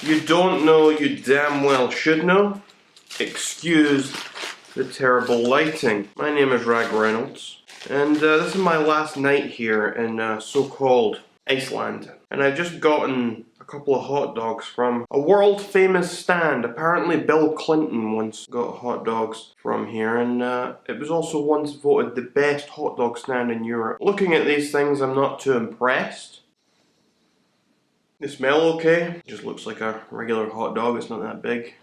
you don't know, you damn well should know. Excuse the terrible lighting. My name is Rag Reynolds, and this is my last night here in so-called Iceland. And I've just gotten a couple of hot dogs from a world famous stand. Apparently Bill Clinton once got hot dogs from here, and it was also once voted the best hot dog stand in Europe. Looking at these things, I'm not too impressed. They smell okay. It just looks like a regular hot dog, it's not that big.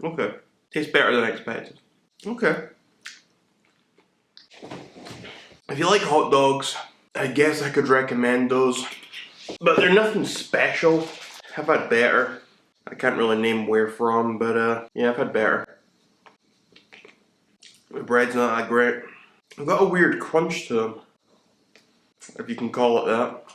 Okay. Tastes better than I expected. Okay. If you like hot dogs, I guess I could recommend those. But they're nothing special. I've had better. I can't really name where from, but yeah, I've had better. The bread's not that great. They've got a weird crunch to them, if you can call it that.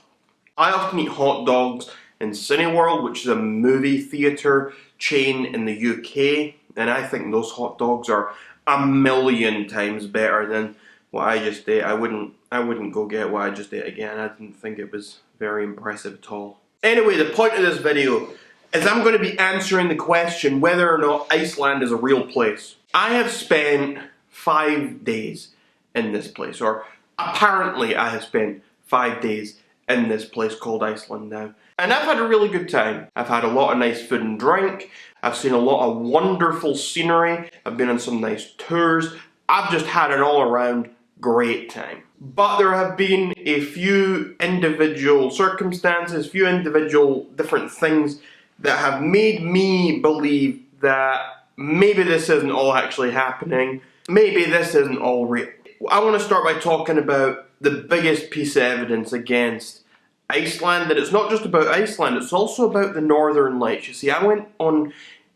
I often eat hot dogs in Cineworld, which is a movie theatre chain in the UK, and I think those hot dogs are a million times better than what I just ate. I wouldn't go get what I just ate again. I didn't think it was very impressive at all. Anyway, the point of this video is I'm going to be answering the question whether or not Iceland is a real place. I have spent 5 days in this place, or apparently I have spent 5 days in this place called Iceland now. And I've had a really good time. I've had a lot of nice food and drink. I've seen a lot of wonderful scenery. I've been on some nice tours. I've just had an all-around great time. But there have been a few individual circumstances, few individual different things that have made me believe that maybe this isn't all actually happening. Maybe this isn't all real. I want to start by talking about the biggest piece of evidence against Iceland, and it's not just about Iceland, it's also about the Northern Lights. You see, I went on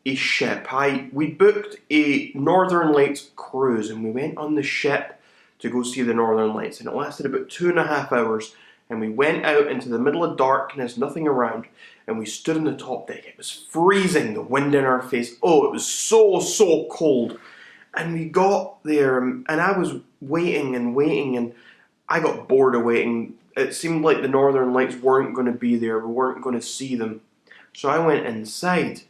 a ship. We booked a Northern Lights cruise, and we went on the ship to go see the Northern Lights, and it lasted about 2.5 hours, and we went out into the middle of darkness, nothing around, and we stood on the top deck. It was freezing, the wind in our face. Oh, it was so cold. And we got there, and I was waiting, and I got bored of waiting. It seemed like the Northern Lights weren't going to be there. We weren't going to see them. So I went inside,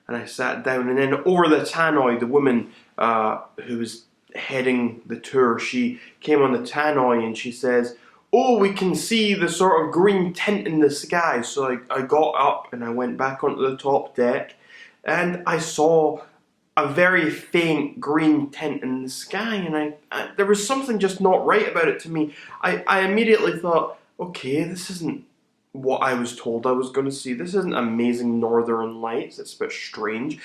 and I sat down, and then over the tannoy, the woman who was heading the tour, she came on the tannoy, and she says, "Oh, we can see the sort of green tint in the sky." So I got up, and I went back onto the top deck, and I saw a very faint green tint in the sky, and there was something just not right about it to me. I immediately thought, okay, this isn't what I was told I was going to see. This isn't amazing Northern Lights. It's a bit strange.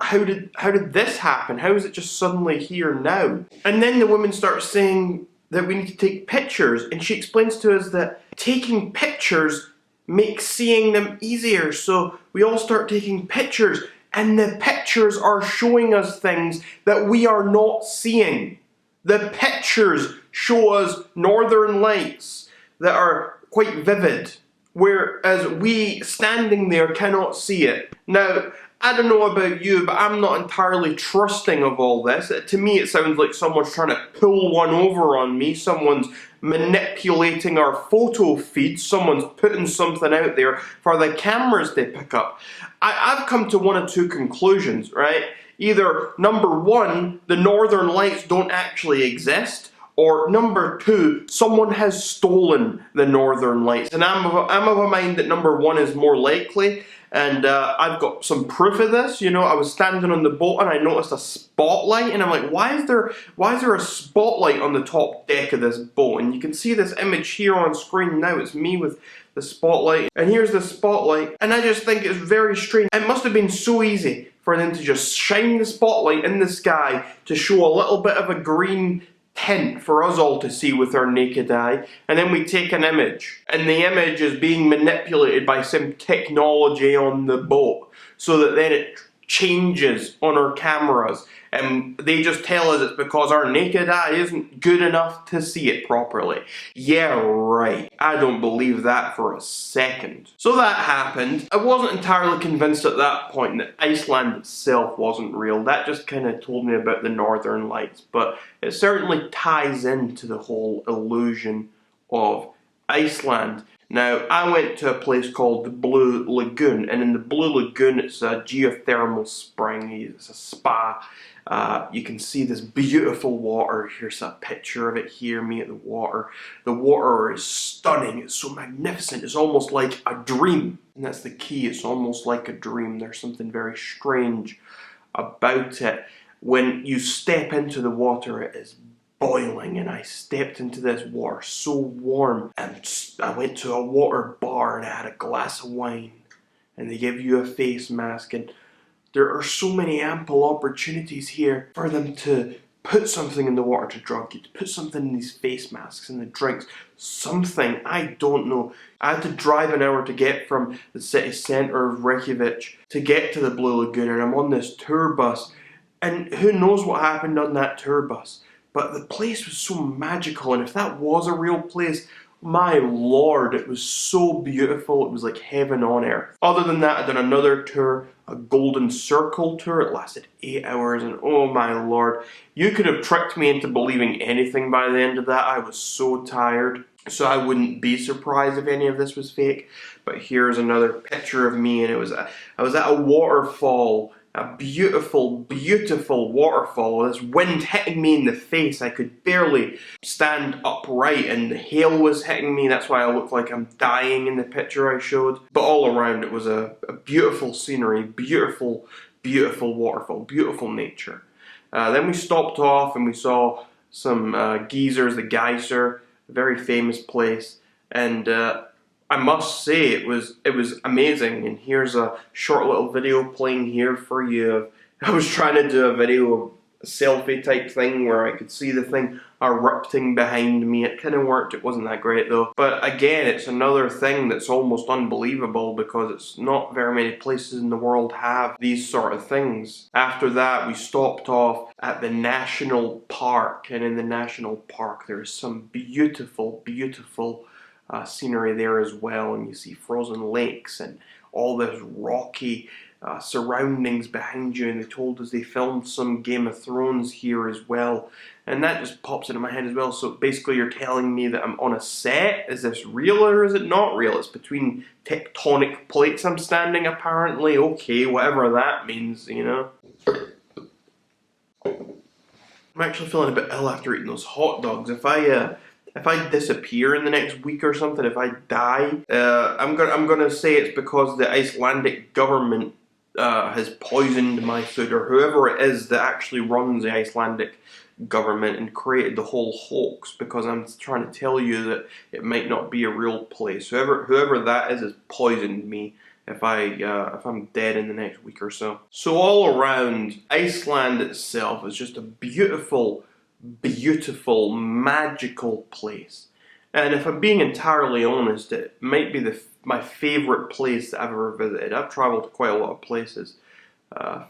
How did this happen? How is it just suddenly here now? And then the woman starts saying that we need to take pictures, and she explains to us that taking pictures makes seeing them easier. So we all start taking pictures, and the pictures are showing us things that we are not seeing. The pictures show us Northern Lights that are quite vivid, whereas we standing there cannot see it. Now, I don't know about you, but I'm not entirely trusting of all this. To me, it sounds like someone's trying to pull one over on me. Someone's manipulating our photo feed. Someone's putting something out there for the cameras to pick up. I've come to one of two conclusions, right? Either, number one, the Northern Lights don't actually exist, or number two, someone has stolen the Northern Lights. And I'm of a mind that number one is more likely, and I've got some proof of this. You know, I was standing on the boat and I noticed a spotlight, and I'm like, why is there a spotlight on the top deck of this boat? And you can see this image here on screen now. It's me with the spotlight, and here's the spotlight, and I just think it's very strange. It must have been so easy for them to just shine the spotlight in the sky to show a little bit of a green tint for us all to see with our naked eye, and then we take an image, and the image is being manipulated by some technology on the boat so that then it changes on our cameras and they just tell us it's because our naked eye isn't good enough to see it properly. Yeah, right. I don't believe that for a second. So that happened. I wasn't entirely convinced at that point that Iceland itself wasn't real. That just kind of told me about the Northern Lights, but it certainly ties into the whole illusion of Iceland. Now, I went to a place called the Blue Lagoon, and in the Blue Lagoon it's a geothermal spring, it's a spa. You can see this beautiful water. Here's a picture of it here, me at the water. The water is stunning, it's so magnificent, it's almost like a dream. And that's the key, it's almost like a dream. There's something very strange about it. When you step into the water, it is boiling, and I stepped into this water so warm, and I went to a water bar and I had a glass of wine, and they give you a face mask, and there are so many ample opportunities here for them to put something in the water to drug you, to put something in these face masks and the drinks, something, I don't know. I had to drive an hour to get from the city centre of Reykjavik to get to the Blue Lagoon, and I'm on this tour bus, and who knows what happened on that tour bus. But the place was so magical, and if that was a real place, my lord, it was so beautiful. It was like heaven on earth. Other than that, I'd done another tour, a Golden Circle tour. It lasted 8 hours, and oh my lord, you could have tricked me into believing anything by the end of that. I was so tired. So I wouldn't be surprised if any of this was fake. But here's another picture of me, and I was at a waterfall. A beautiful, beautiful waterfall. This wind hitting me in the face. I could barely stand upright, and the hail was hitting me. That's why I look like I'm dying in the picture I showed. But all around it was a beautiful scenery, beautiful, beautiful waterfall, beautiful nature. Then we stopped off and we saw some geysers, the geyser, a very famous place. And I must say it was amazing, and here's a short little video playing here for you. I was trying to do a video, a selfie type thing where I could see the thing erupting behind me. It kind of worked, it wasn't that great though. But again, it's another thing that's almost unbelievable because it's not very many places in the world have these sort of things. After that, we stopped off at the national park, and in the national park there's some beautiful, beautiful scenery there as well, and you see frozen lakes and all this rocky surroundings behind you, and they told us they filmed some Game of Thrones here as well, and that just pops into my head as well. So basically you're telling me that I'm on a set? Is this real or is it not real? It's between tectonic plates I'm standing apparently. Okay, whatever that means, you know. I'm actually feeling a bit ill after eating those hot dogs. If I disappear in the next week or something, if I die, I'm gonna say it's because the Icelandic government has poisoned my food, or whoever it is that actually runs the Icelandic government and created the whole hoax, because I'm trying to tell you that it might not be a real place. Whoever that is has poisoned me if I'm dead in the next week or so. So all around, Iceland itself is just a beautiful, beautiful, magical place. And if I'm being entirely honest, it might be my favourite place that I've ever visited. I've travelled to quite a lot of places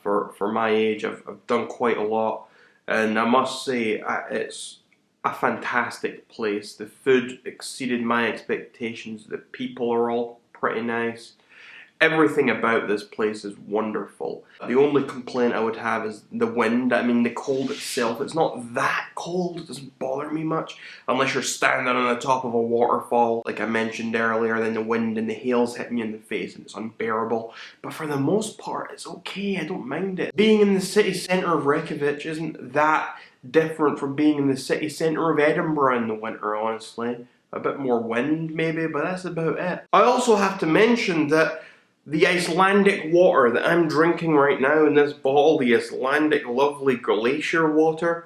for my age. I've done quite a lot, and I must say it's a fantastic place. The food exceeded my expectations. The people are all pretty nice. Everything about this place is wonderful. The only complaint I would have is the wind. I mean, the cold itself, it's not that cold, it doesn't bother me much, unless you're standing on the top of a waterfall, like I mentioned earlier, then the wind and the hail's hitting you in the face and it's unbearable. But for the most part, it's okay, I don't mind it. Being in the city centre of Reykjavik isn't that different from being in the city centre of Edinburgh in the winter, honestly. A bit more wind maybe, but that's about it. I also have to mention that the Icelandic water that I'm drinking right now in this bottle, the Icelandic lovely glacier water,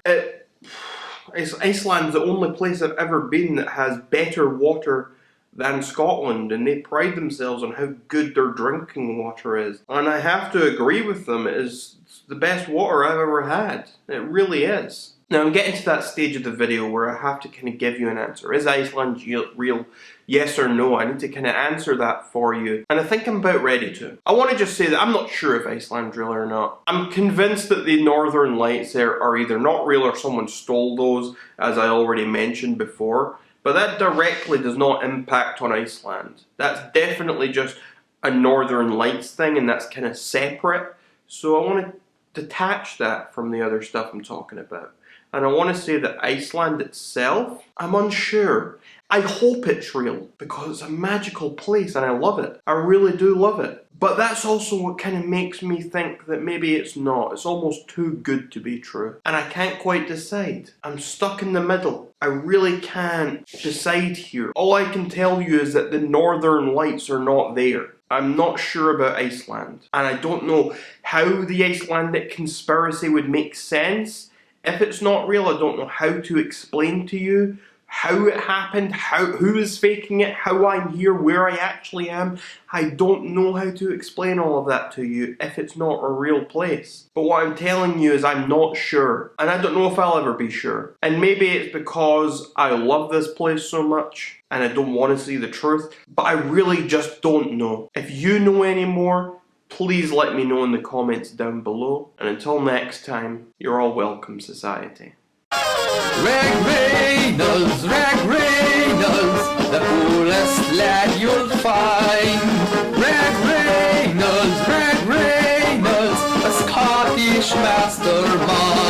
Iceland's the only place I've ever been that has better water than Scotland, and they pride themselves on how good their drinking water is. And I have to agree with them, it's the best water I've ever had. It really is. Now I'm getting to that stage of the video where I have to kind of give you an answer. Is Iceland real? Yes or no? I need to kind of answer that for you. And I think I'm about ready to. I want to just say that I'm not sure if Iceland's real or not. I'm convinced that the Northern Lights there are either not real or someone stole those, as I already mentioned before. But that directly does not impact on Iceland. That's definitely just a Northern Lights thing, and that's kind of separate. So I want to detach that from the other stuff I'm talking about. And I want to say that Iceland itself, I'm unsure. I hope it's real because it's a magical place and I love it. I really do love it. But that's also what kind of makes me think that maybe it's not. It's almost too good to be true. And I can't quite decide. I'm stuck in the middle. I really can't decide here. All I can tell you is that the Northern Lights are not there. I'm not sure about Iceland. And I don't know how the Icelandic conspiracy would make sense. If it's not real, I don't know how to explain to you how it happened, who is faking it, how I'm here, where I actually am. I don't know how to explain all of that to you if it's not a real place. But what I'm telling you is I'm not sure. And I don't know if I'll ever be sure. And maybe it's because I love this place so much and I don't want to see the truth. But I really just don't know. If you know any more, please let me know in the comments down below. And until next time, you're all welcome, society. Rag Reynolds, the coolest lad you'll find. Rag Reynolds, a Scottish mastermind.